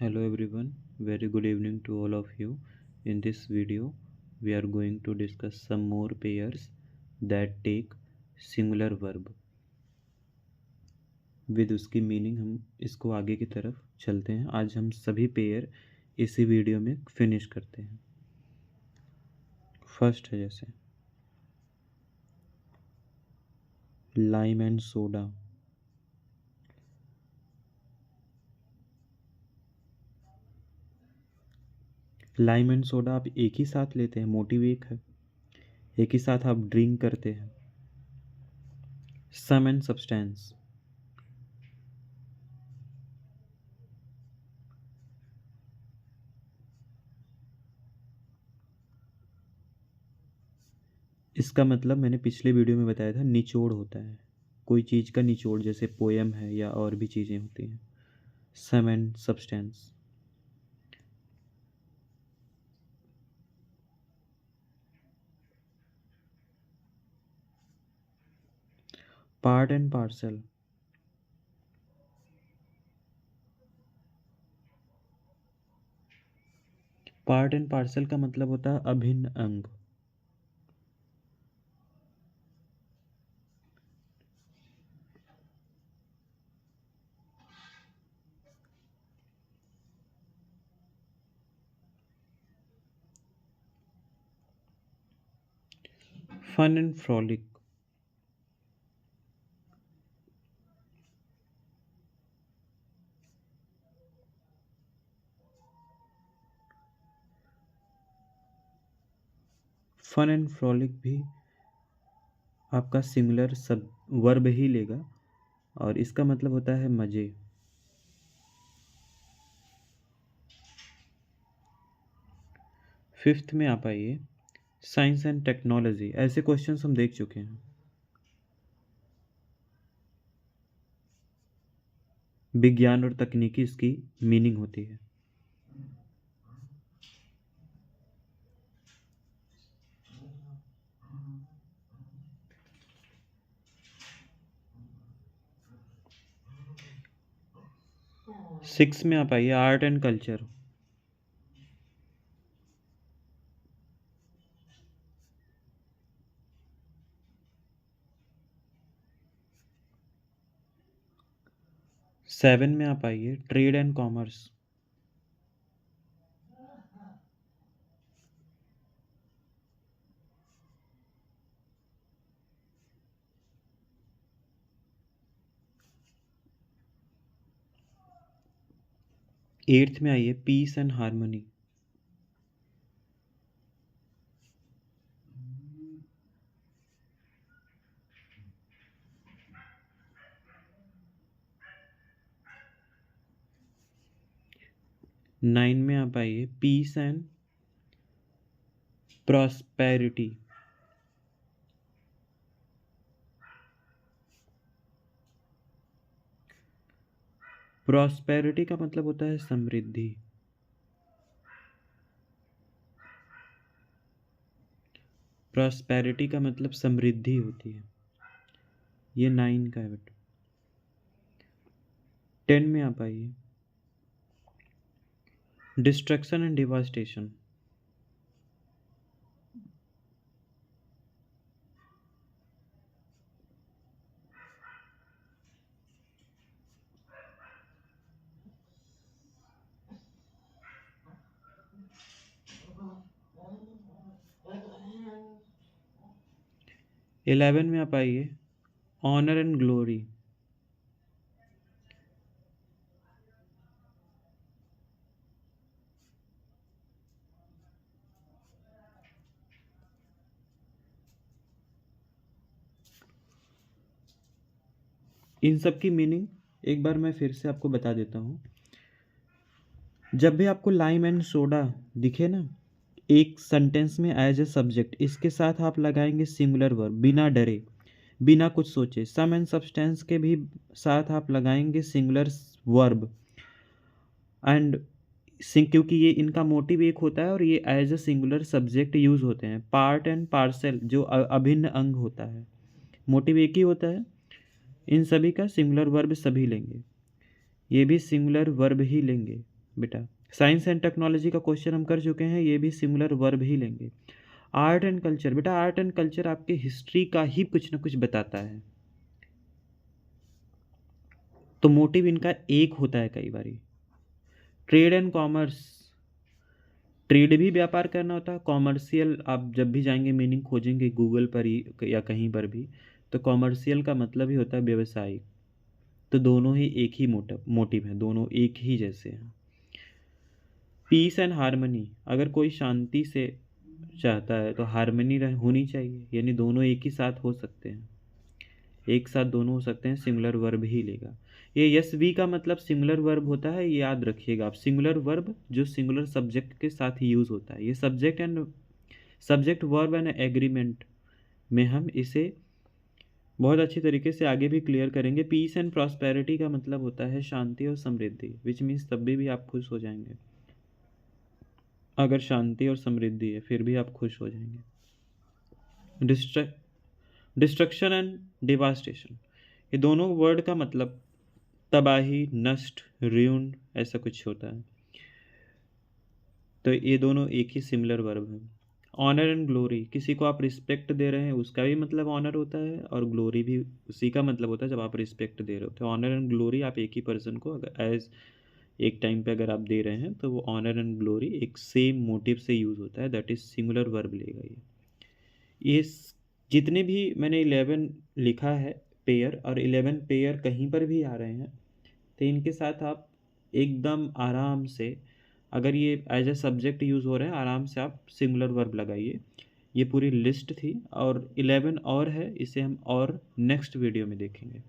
Hello everyone, very good evening to all of you. In this video, we are going to discuss some more pairs that take singular verb. With उसकी meaning हम इसको आगे की तरफ चलते हैं. आज हम सभी पेयर इसी वीडियो में फिनिश करते हैं. फर्स्ट है जैसे lime and soda. Lime and soda आप एक ही साथ लेते हैं, मोटिव एक है, एक ही साथ आप ड्रिंक करते हैं. सम एंड सब्सटेंस, इसका मतलब मैंने पिछले वीडियो में बताया था, निचोड़ होता है, कोई चीज़ का निचोड़, जैसे पोएम है या और भी चीज़ें होती हैं. Sum and substance. Part and parcel. Part and parcel का मतलब होता है अभिन्न अंग. Fun and frolic. Fun and frolic भी आपका सिंगुलर सब वर्ब ही लेगा और इसका मतलब होता है मज़े. फिफ्थ में आप आइए, साइंस एंड टेक्नोलॉजी. ऐसे क्वेश्चंस हम देख चुके हैं. विज्ञान और तकनीकी इसकी मीनिंग होती है. सिक्स में आप आइए, आर्ट एंड कल्चर. सेवन में आप आइए, ट्रेड एंड कॉमर्स. एट्थ में आइए, पीस एंड हार्मनी. नाइन में आप आइए, पीस एंड प्रॉस्पेरिटी. प्रॉस्पेरिटी का मतलब होता है समृद्धि. प्रॉस्पेरिटी का मतलब समृद्धि होती है. ये 9 का है बेटा. 10 में आप आइए, डिस्ट्रक्शन एंड डिवास्टेशन. इलेवन में आप आइए, ऑनर एंड ग्लोरी. इन सब की मीनिंग एक बार मैं फिर से आपको बता देता हूँ. जब भी आपको लाइम एंड सोडा दिखे ना एक सेंटेंस में एज ए सब्जेक्ट, इसके साथ आप लगाएंगे सिंगुलर वर्ब, बिना डरे, बिना कुछ सोचे. सम एंड सब्सटेंस के भी साथ आप लगाएंगे सिंगुलर वर्ब. एंड क्योंकि ये इनका मोटिव एक होता है और ये as a singular subject use होते हैं. पार्ट एंड पार्सल जो अभिन्न अंग होता है, मोटिव एक ही होता है. इन सभी का सिंगुलर वर्ब सभी लेंगे, ये भी सिंगुलर वर्ब ही लेंगे. बेटा। साइंस एंड टेक्नोलॉजी का क्वेश्चन हम कर चुके हैं, ये भी सिंगुलर वर्ब ही लेंगे। आर्ट एंड कल्चर, बेटा आर्ट एंड कल्चर आपके हिस्ट्री का ही कुछ ना कुछ बताता है, तो मोटिव इनका एक होता है कई बारी। ट्रेड एंड कॉमर्स, ट्रेड भी व्यापार करना होता है, कॉमर्शियल आप जब भी जाएंगे मीनिंग खोजेंगे गूगल पर ही या कहीं पर भी, तो कॉमर्शियल का मतलब ही होता है व्यवसायिक। तो दोनों ही एक ही मोटिव है, दोनों एक ही जैसे हैं। पीस एंड हारमनी, अगर कोई शांति से चाहता है तो हारमनी होनी चाहिए, यानी दोनों एक ही साथ हो सकते हैं, एक साथ दोनों हो सकते हैं, सिंगुलर वर्ब ही लेगा। ये यस वी का मतलब सिंगुलर वर्ब होता है, ये याद रखिएगा आप। सिंगुलर वर्ब जो सिंगुलर सब्जेक्ट के साथ यूज़ होता है, ये सब्जेक्ट वर्ब एंड एग्रीमेंट में हम इसे बहुत अच्छी तरीके से आगे भी क्लियर करेंगे। पीस एंड प्रॉस्पेरिटी का मतलब होता है शांति और समृद्धि, विच मीन्स तब भी आप खुश हो जाएंगे। अगर शांति और समृद्धि है फिर भी आप खुश हो जाएंगे। डिस्ट्रक्शन एंड डिवास्टेशन, ये दोनों वर्ड का मतलब तबाही, नष्ट, र्यून ऐसा कुछ होता है, तो ये दोनों एक ही सिमिलर वर्ब है। ऑनर एंड ग्लोरी, किसी को आप रिस्पेक्ट दे रहे हैं उसका भी मतलब ऑनर होता है, और ग्लोरी भी उसी का मतलब होता है जब आप रिस्पेक्ट दे रहे होते हैं। ऑनर एंड ग्लोरी आप एक ही पर्सन को अगर एज एक टाइम पे अगर आप दे रहे हैं तो वो ऑनर एंड ग्लोरी एक सेम मोटिव से यूज़ होता है, दैट इज सिंगुलर वर्ब लेगा ये जितने भी मैंने 11 लिखा है पेयर, और 11 पेयर कहीं पर भी आ रहे हैं तो इनके साथ आप एकदम आराम से, अगर ये एज ए सब्जेक्ट यूज़ हो रहे हैं, आराम से आप सिंगुलर वर्ब लगाइए। ये पूरी लिस्ट थी, और 11 और है, इसे हम और नेक्स्ट वीडियो में देखेंगे।